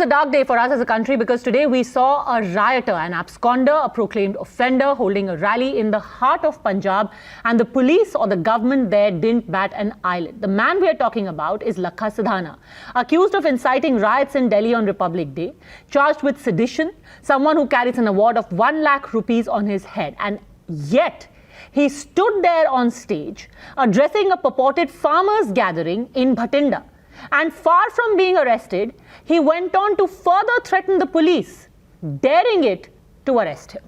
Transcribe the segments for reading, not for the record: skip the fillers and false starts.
a dark day for us as a country because today we saw a rioter, an absconder, a proclaimed offender holding a rally in the heart of Punjab, and the police or the government there didn't bat an eyelid. The man we are talking about is Lakha Sidhana, accused of inciting riots in Delhi on Republic Day, charged with sedition, someone who carries an award of 1 lakh rupees on his head, and yet he stood there on stage addressing a purported farmers' gathering in Bhatinda. And far from being arrested, he went on to further threaten the police, daring it to arrest him.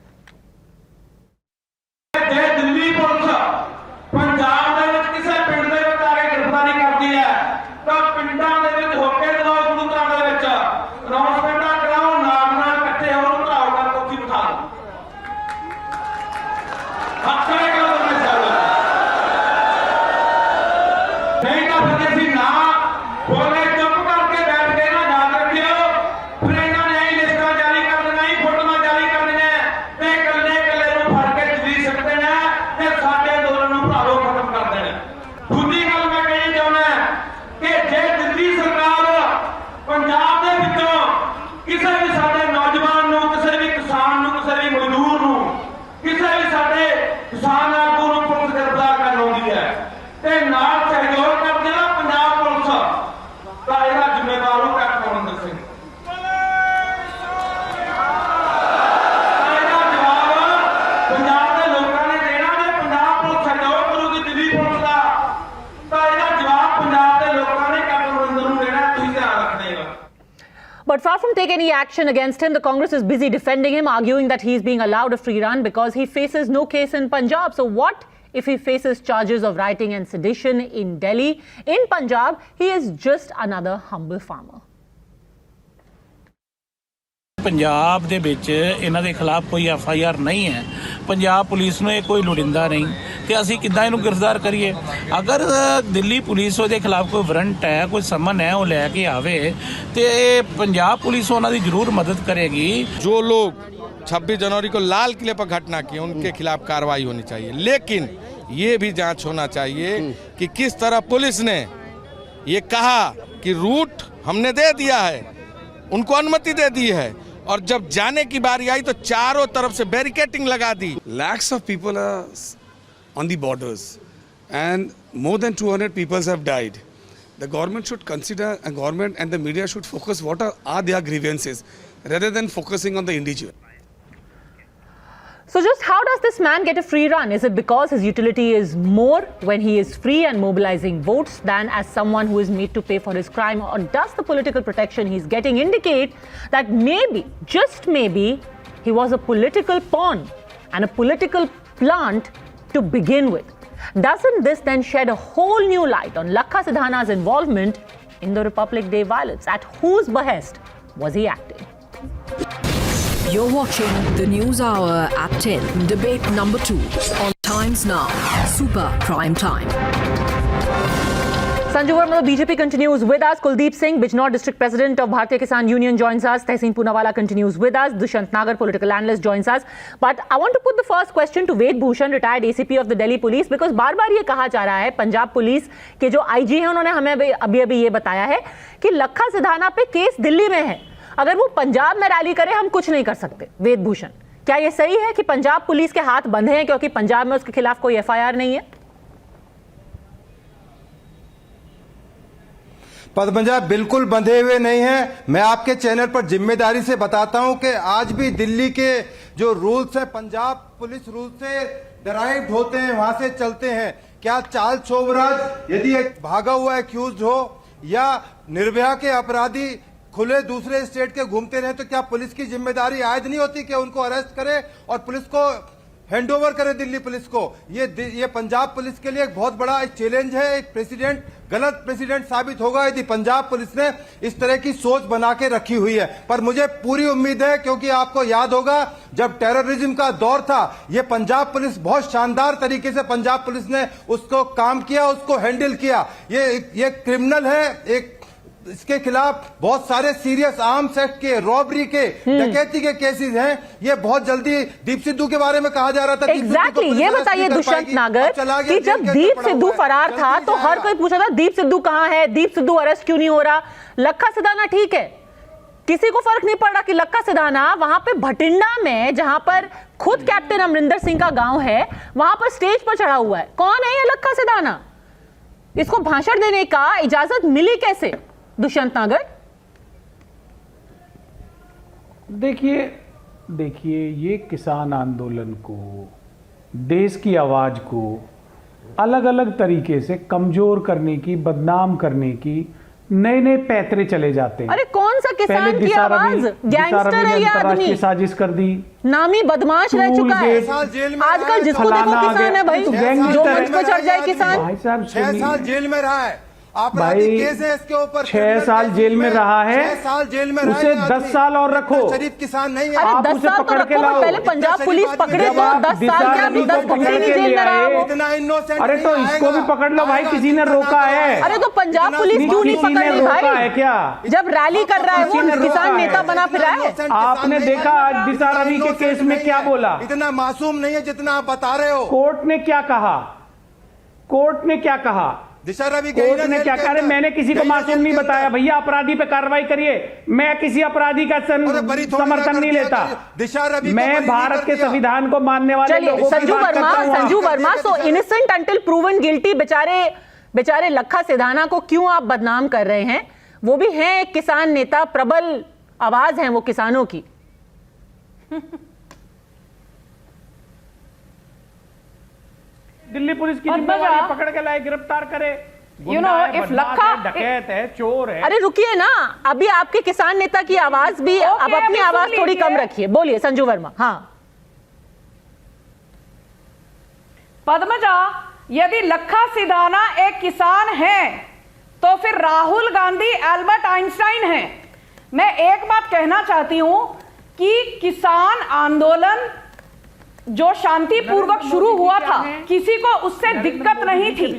But far from taking any action against him, the Congress is busy defending him, arguing that he is being allowed a free run because he faces no case in Punjab. So what if he faces charges of rioting and sedition in Delhi? In Punjab, he is just another humble farmer. Punjab ਦੇ ਵਿੱਚ ਇਹਨਾਂ ਦੇ ਖਿਲਾਫ ਕੋਈ FIR ਨਹੀਂ ਹੈ। Punjab police ਨੂੰ ਇਹ ਕੋਈ ਲੋੜਿੰਦਾ ਨਹੀਂ ਤੇ ਅਸੀਂ ਕਿੱਦਾਂ ਇਹਨੂੰ ਗ੍ਰਿਫਤਾਰ ਕਰੀਏ। ਅਗਰ ਦਿੱਲੀ ਪੁਲਿਸ ਉਹਦੇ ਖਿਲਾਫ ਕੋਈ ਵਾਰੰਟ ਹੈ, ਕੋਈ ਸਮਨ ਹੈ, ਉਹ ਲੈ ਕੇ ਆਵੇ ਤੇ ਪੰਜਾਬ ਪੁਲਿਸ ਉਹਨਾਂ ਦੀ ਜ਼ਰੂਰ ਮਦਦ ਕਰੇਗੀ। जो लोग 26 जनवरी को लाल किले पर घटना की उनके खिलाफ कार्रवाई होनी चाहिए, लेकिन ये भी जांच होना चाहिए कि किस तरह पुलिस ने ये कहा कि रूट हमने दे दिया है, उनको अनुमति दे दी है, और जब जाने की बारी आई तो चारों तरफ से बैरिकेडिंग लगा दी। Lakhs of people are on the borders and more than 200 people have died. The government should consider, and government and the media should focus what are their grievances rather than focusing on the individual. So just how does this man get a free run? Is it because his utility is more when he is free and mobilizing votes than as someone who is made to pay for his crime? Or does the political protection he's getting indicate that maybe, just maybe, he was a political pawn and a political plant to begin with? Doesn't this then shed a whole new light on Lakha Sidhana's involvement in the Republic Day violence? At whose behest was he acting? You're watching the News Hour at 10, debate number 2 on Times Now, Super Prime Time. Sanju Verma, the BJP continues with us. Kuldeep Singh, Bijnor District President of Bharatiya Kisan Union joins us. Tehseen Poonawala continues with us. Dushyant Nagar, political analyst, joins us. But I want to put the first question to Ved Bhushan, retired ACP of the Delhi Police, because बार-बार ये कहा जा रहा है, Punjab police के जो IG हैं, उन्होंने हमें अभी ये बताया है कि लखा सिधाना पे केस दिल्ली में है। अगर वो पंजाब में रैली करे, हम कुछ नहीं कर सकते। वेद भूषण, क्या ये सही है कि पंजाब पुलिस के हाथ बंधे हैं क्योंकि पंजाब में उसके खिलाफ कोई FIR नहीं है? पंजाब बिल्कुल बंधे हुए नहीं है। मैं आपके चैनल पर जिम्मेदारी से बताता हूं कि आज भी दिल्ली के जो रूल्स है पंजाब पुलिस रूल से डराइव्ड होते हैं, वहां से चलते हैं। क्या चार्ल्स शोभराज यदि एक भागा हुआ एक्यूज हो या निर्भया के अपराधी खुले दूसरे स्टेट के घूमते रहे, तो क्या पुलिस की जिम्मेदारी आयद नहीं होती कि उनको अरेस्ट करे और पुलिस को हैंडओवर करे दिल्ली पुलिस को? ये पंजाब पुलिस के लिए एक बहुत बड़ा एक चैलेंज है। एक प्रेसिडेंट गलत प्रेसिडेंट साबित होगा यदि पंजाब पुलिस ने इस तरह की सोच बना के रखी हुई है। पर मुझे पूरी उम्मीद है, क्योंकि आपको याद होगा जब टेररिज्म का दौर था, ये पंजाब पुलिस बहुत शानदार तरीके से पंजाब पुलिस ने उसको काम किया, उसको हैंडल किया। ये क्रिमिनल है, एक इसके खिलाफ बहुत सारे सीरियस आर्म्स एक्ट के, रॉबरी के, डकैती के केसेस हैं। ये बहुत जल्दी दीप सिद्धू के बारे में कहा जा रहा था। एग्जैक्टली, ये बताइए दुष्यंत नागर कि जब दीप सिद्धू फरार था तो हर कोई पूछा था दीप सिद्धू कहां है, दीप सिद्धू अरेस्ट क्यों नहीं हो रहा? लखा सिधाना ठीक है, किसी को फर्क नहीं पड़ रहा कि लक्का सिधाना वहां पे भटिंडा में, जहां पर खुद कैप्टन अमरिंदर सिंह का गांव है, वहां पर स्टेज पर चढ़ा हुआ है। कौन है ये लक्का सिधाना? इसको भाषण देने का इजाजत मिली कैसे दुष्यंत नागर? देखिए ये किसान आंदोलन को, देश की आवाज को अलग अलग तरीके से कमजोर करने की, बदनाम करने की नए पैतरे चले जाते हैं। अरे कौन सा किसान की आवाज? गैंगस्टर है ये आदमी, साजिश कर दी, नामी बदमाश रह चुका है। आजकल जिसको देखो किसान है भाई, जो मंच पर चढ़ जाए किसान। भाई साहब 6 साल जेल में रहा है, आपराधिक केस है इसके ऊपर। 6 साल जेल में रहा है, 6 साल जेल में उसे 10 साल और रखो। शरीफ किसान नहीं है। अरे आप 10 उसे साल तो पकड़ के रखो, लाओ। पहले पंजाब पुलिस पकड़े तो 10 साल क्या, 10 घंटे नहीं जेल में रहा वो। इतना इनोसेंट अरे तो इसको भी पकड़ लो भाई, किसी ने रोका है? अरे तो पंजाब पुलिस क्यों नहीं पकड़ रही रोका है भाई? क्या? जब रैली कर रहा है वो, किसान नेता बना फिर रहा है। आपने देखा आज दिशा रवि के केस में क्या बोला? इतना मासूम नहीं है जितना आप बता रहे हो। कोर्ट ने क्या कहा? कोर्ट ने क्या कहा? दिशा रवि कोर्ट ने क्या कहा? मैंने किसी को मासूम नहीं बताया भैया, अपराधी पे कार्रवाई करिए। मैं किसी अपराधी का समर्थन नहीं लेता। दिशा रवि मैं भारत के संविधान को मानने वाले लोगों की संजू बात करता हूं। Sanju Verma, so innocent until proven guilty बेचारे लक्का सिधाना को क्यों आप बदनाम कर रहे हैं? वो भी हैं एक किसान नेता, प्रबल आवाज है वो किसानों की। दिल्ली पुलिस की जिम्मेदारी पकड़ के लाए, गिरफ्तार करे। if लक्का डकैत है, चोर है। अरे रुकिए ना, अभी आपके किसान नेता की आवाज भी, अब अपनी आवाज थोड़ी कम रखिए। बोलिए संजू वर्मा। हाँ पद्मजा, यदि लक्का सिधाना एक किसान है तो फिर राहुल गांधी एल्बर्ट आइंस्टाइन है। मैं एक बात कहना चाहती हूं कि किसान आंदोलन जो शांतिपूर्वक शुरू हुआ था, किसी को उससे दिक्कत नहीं थी,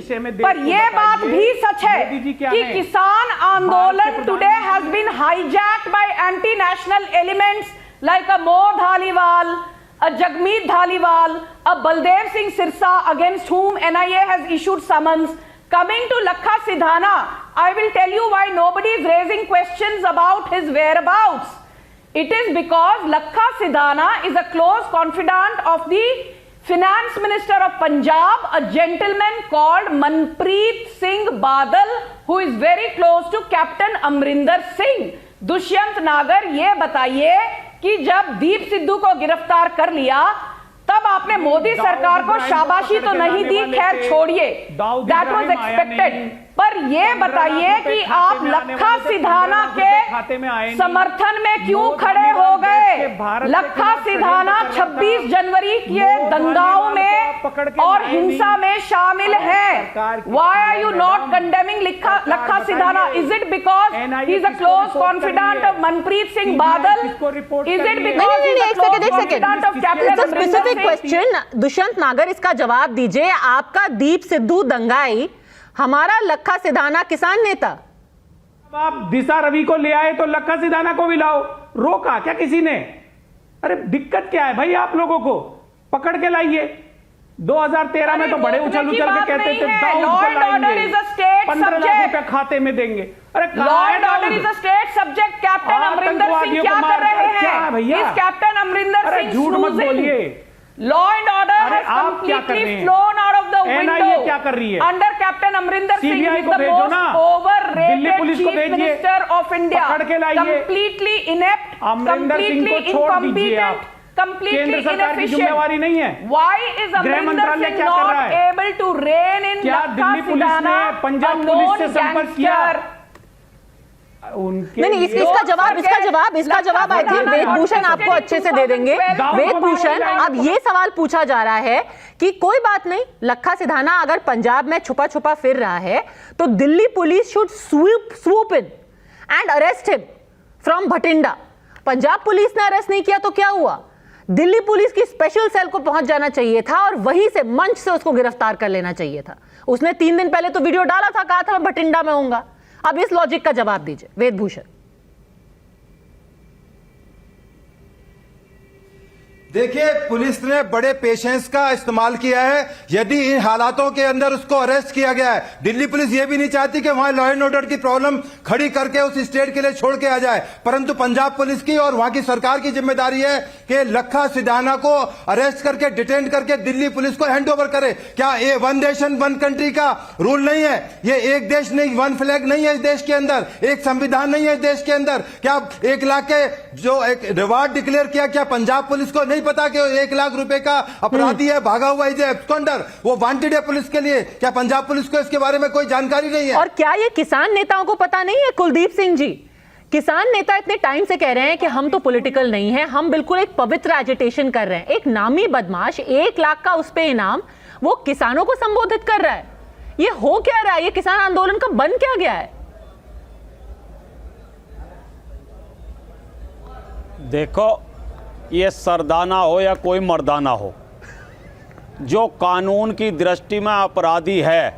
पर यह बात भी सच है कि किसान आंदोलन today has been hijacked by anti national elements like a मोर Dhaliwal, a Jagmeet Dhaliwal, a Baldev Singh Sirsa, against whom NIA has issued summons. Coming to Lakha Sidhana, I will tell you why nobody is raising questions about his whereabouts. It is because Lakha Sidhana is a close confidant of the Finance Minister of Punjab, a gentleman called Manpreet Singh Badal, who is very close to Captain Amrinder Singh. Dushyant नागर, ये बताइए कि जब दीप सिद्धू को गिरफ्तार कर लिया तब आपने मोदी सरकार को शाबाशी तो नहीं दी, खैर छोड़िए, दैट वाज एक्सपेक्टेड, पर ये बताइए कि आप लक्का सिधाना के समर्थन में क्यों खड़े हो गए? लक्का सिधाना 26 जनवरी के दंगाओं में और हिंसा में शामिल है। Why are you not condemning Lakha Sidhana? Is it because he is a close confident of Manpreet Singh Badal? Is it because he is a close confident of captain Amarinder Singh? Question Dushyant Nagar, इसका जवाब दीजिए। आपका दीप सिद्धू दंगाई, हमारा लक्का सिधाना किसान नेता। आप दिशा रवि को ले आए तो लक्का सिधाना को भी लाओ, रोका क्या किसी ने? अरे दिक्कत क्या है भाई? आप लोगों को पकड़ के लाइए। 2013 में तो बड़े उछल के कहते थे 15 लाख रुपए खाते में देंगे। अरे law and order is a state subject. Captain Amarinder Singh क्या कर रहे हैं? इस कैप्टन अमरिंदर सिंह झूठ मत बोलिए। Law and order has completely flown out of the window. क्या कर रही है? Under Captain Amrinder Singh, CBI is को the भेजो most ना, overrated दिल्ली पुलिस को chief भेजिए, minister of India. पकड़ के लाइए। Completely inept, अमरिंदर सिंह को completely छोड़ दीजिए आप। incompetent, completely केंद्र सरकार की inefficient. जिम्मेवारी नहीं है। Why is गृह Amrinder मंत्रालय Singh क्या कर रहा not है? able to rein in क्या Lakka दिल्ली पुलिस ने Sidhana, Punjab a police known से संपर्क किया? gangster? नहीं, इसका जवाब आई थिंक वेदभूषण आपको अच्छे से दे देंगे। वेदभूषण, अब ये सवाल पूछा जा रहा है कि कोई बात नहीं, लक्का सिधाना अगर पंजाब में छुपा छुपा फिर रहा है तो Delhi police should swoop in and arrest him from Bathinda. Punjab police ने अरेस्ट नहीं किया तो क्या हुआ? दिल्ली पुलिस की स्पेशल सेल को पहुंच जाना चाहिए था और वहीं से मंच से उसको गिरफ्तार कर लेना चाहिए था। उसने 3 दिन पहले तो वीडियो डाला था, कहा था मैं भटिंडा में हूंगा। अब इस लॉजिक का जवाब दीजिए वेदभूषण। देखिए, पुलिस ने बड़े पेशेंस का इस्तेमाल किया है। यदि इन हालातों के अंदर उसको अरेस्ट किया गया है, दिल्ली पुलिस ये भी नहीं चाहती कि वहां लॉ एंड ऑर्डर की प्रॉब्लम खड़ी करके उस स्टेट के लिए छोड़ के आ जाए, परंतु पंजाब पुलिस की और वहां की सरकार की जिम्मेदारी है कि लखा सिधाना को अरेस्ट करके डिटेन करके दिल्ली पुलिस को हैंड ओवर करे। क्या ये वन नेशन वन कंट्री का रूल नहीं है? ये एक देश नहीं, वन फ्लैग नहीं है इस देश के अंदर, एक संविधान नहीं है इस देश के अंदर? क्या 1 लाख के जो एक रिवार्ड डिक्लेयर किया, क्या पंजाब पुलिस को नहीं पता कि 1 लाख रुपए का अपराधी है, भागा हुआ इज एब्सकॉन्डर, वो वांटेड है पुलिस के लिए? क्या पंजाब पुलिस को इसके बारे में कोई जानकारी नहीं है? और क्या ये किसान नेताओं को पता नहीं है? कुलदीप सिंह जी, किसान नेता इतने टाइम से कह रहे हैं कि हम तो पॉलिटिकल नहीं है, हम बिल्कुल एक पवित्र एजिटेशन कर रहे हैं। एक नामी बदमाश 1 लाख का उस पे इनाम, वो किसानों को संबोधित कर रहा है। ये हो क्या रहा है? ये किसान आंदोलन का बन क्या गया है? देखो, ये सरदाना हो या कोई मर्दाना हो, जो कानून की दृष्टि में अपराधी है,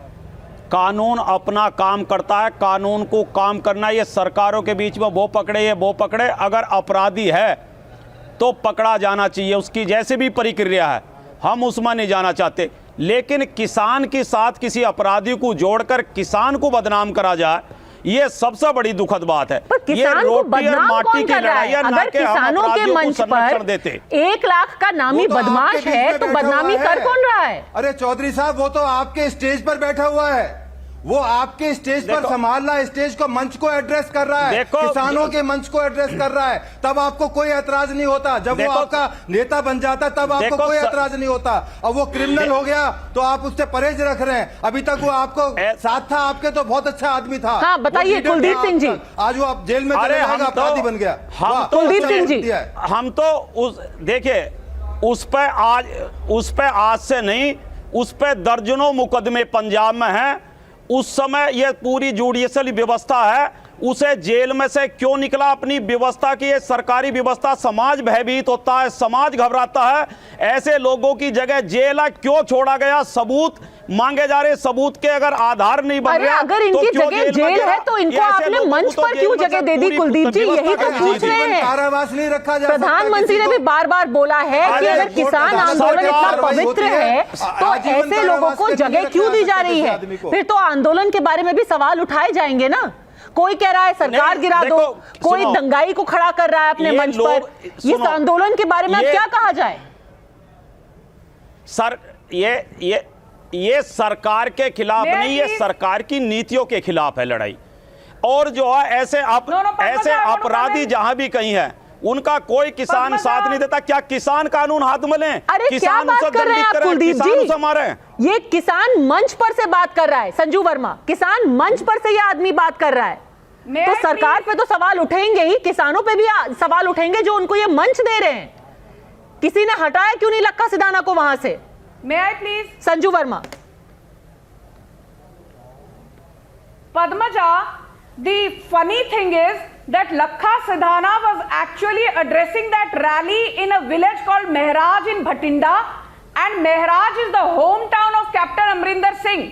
कानून अपना काम करता है, कानून को काम करना, ये सरकारों के बीच में वो पकड़े ये वो पकड़े, अगर अपराधी है तो पकड़ा जाना चाहिए, उसकी जैसे भी प्रक्रिया है, हम उसमें नहीं जाना चाहते। लेकिन किसान के साथ किसी अपराधी को जोड़कर किसान को बदनाम करा जाए, ये सबसे बड़ी दुखद बात है। पर किसान को बदनाम कौन कर रहा है? अगर किसानों के मंच पर 1 लाख का नामी बदमाश है तो बदनामी कर कौन रहा है? अरे चौधरी साहब, वो तो आपके स्टेज पर बैठा हुआ है, वो आपके स्टेज पर संभाल रहा है, स्टेज को, मंच को एड्रेस कर रहा है, किसानों के मंच को एड्रेस कर रहा है, तब आपको कोई ऐतराज नहीं होता। जब वो आपका नेता बन जाता तब आपको कोई ऐतराज नहीं होता। अब वो क्रिमिनल हो गया तो आप उससे परहेज रख रहे हैं। अभी तक वो आपको साथ था, आपके तो बहुत अच्छा आदमी था। हाँ, बताइए कुलदीप सिंह जी। आज वो आप जेल में चले जाएगा, अपराधी बन गया। कुलदीप सिंह जी, हम तो देखिए, उस पे आज से नहीं, उस पे दर्जनों मुकदमे पंजाब में हैं। उस समय ये पूरी जुडिशियल व्यवस्था है, उसे जेल में से क्यों निकला? अपनी व्यवस्था की, ये सरकारी व्यवस्था, समाज भयभीत होता है, समाज घबराता है, ऐसे लोगों की जगह जेल है, क्यों छोड़ा गया? सबूत मांगे जा रहे, सबूत के अगर आधार नहीं बन रहा, अगर इनकी जगह जेल है तो इनको आपने मंच पर क्यों जगह दे दी? कुलदीप जी, यही तो पूछ रहे हैं। कारावास नहीं रखा जा सकता। प्रधानमंत्री ने भी बार बार बोला है कि अगर किसान आंदोलन इतना पवित्र है तो ऐसे लोगों को जगह क्यों दी जा रही है? फिर तो आंदोलन के बारे में भी सवाल उठाए जाएंगे ना। कोई कह रहा है सरकार गिरा दो, कोई दंगाई को खड़ा कर रहा है अपने मंच पर। इस आंदोलन के बारे में अब क्या कहा जाए? सर, ये सरकार के खिलाफ नहीं, ये सरकार की नीतियों के खिलाफ है लड़ाई। और जो है ऐसे अपराधी जहां भी कहीं है, उनका कोई किसान साथ नहीं देता। क्या किसान कानून हाथ में लें? किसान क्या बात कर रहे हैं आप कुलदीप जी? मारे ये किसान मंच पर से बात कर रहा है, संजू वर्मा, किसान मंच पर से ये आदमी बात कर रहा है। तो सरकार पे तो सवाल उठेंगे ही, किसानों पे भी सवाल उठेंगे जो उनको ये मंच दे रहे हैं। किसी ने हटाया क्यों नहीं लखा सिधाना को वहां से? May I please? Sanju Verma. Padmaja, the funny thing is that Lakha Sidhana was actually addressing that rally in a village called Mehraj in Bhatinda, and Mehraj is the hometown of Captain Amrinder Singh.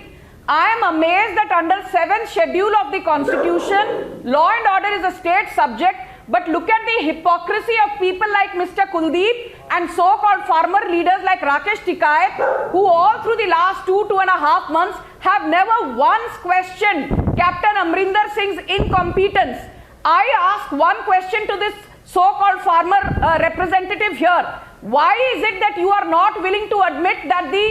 I am amazed that under 7th schedule of the Constitution, law and order is a state subject. But look at the hypocrisy of people like Mr. Kuldeep and so-called farmer leaders like Rakesh Tikayat, who all through the last 2.5 months have never once questioned Captain Amrinder Singh's incompetence. I ask one question to this so-called farmer representative here. Why is it that you are not willing to admit that the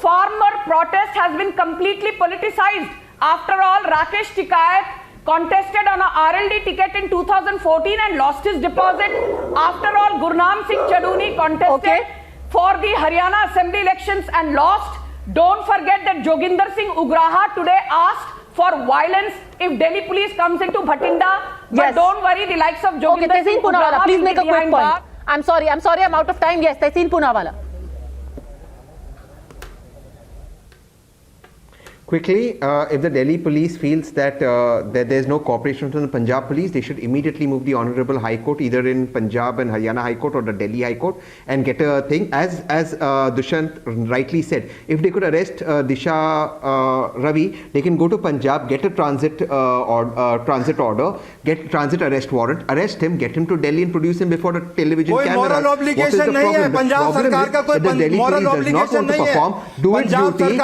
farmer protest has been completely politicized? After all, Rakesh Tikayat contested on a RLD ticket in 2014 and lost his deposit. After all, Gurnaam Singh Chaduni contested for the Haryana Assembly elections and lost. Don't forget that Joginder Singh Ugraha today asked for violence if Delhi police comes into Bhatinda. But don't worry, the likes of Joginder Singh Ugraha please will make be a quick behind point. bars. I'm sorry, I'm out of time. Yes, Tehseen Poonawala. Quickly, if the Delhi police feels that there's no cooperation from the Punjab police, they should immediately move the Honorable High Court, either in Punjab and Haryana High Court or the Delhi High Court, and get a thing. As Dushyant rightly said, if they could arrest Disha Ravi, they can go to Punjab, get a transit order, get transit arrest warrant, arrest him, get him to Delhi and produce him before the television कोई cameras. moral obligation नहीं है पंजाब सरकार का कोई moral obligation नहीं है do its duty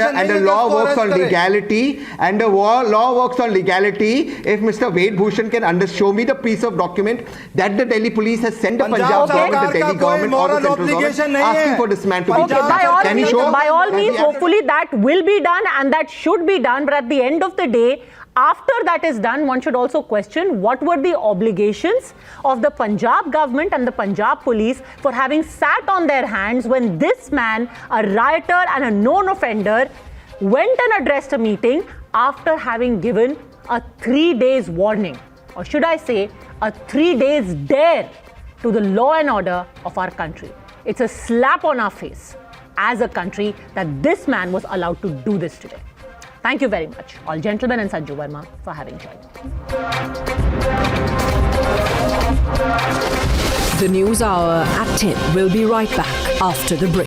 and the law works on legality and the law works on legality. If Mr. Ved Bhushan can show me the piece of document that the Delhi police has sent the Punjab government, the Delhi government or the central government asking for this man to be Okay, by all means, hopefully that will be done and that should be done. But at the end of the day, after that is done, one should also question what were the obligations of the Punjab government and the Punjab police for having sat on their hands when this man, a rioter and a known offender, went and addressed a meeting after having given a 3 days warning, or should I say a 3 days dare to the law and order of our country. It's a slap on our face as a country that this man was allowed to do this today. Thank you very much, all gentlemen and Sanju Verma, for having joined. The News Hour at 10 will be right back after the break.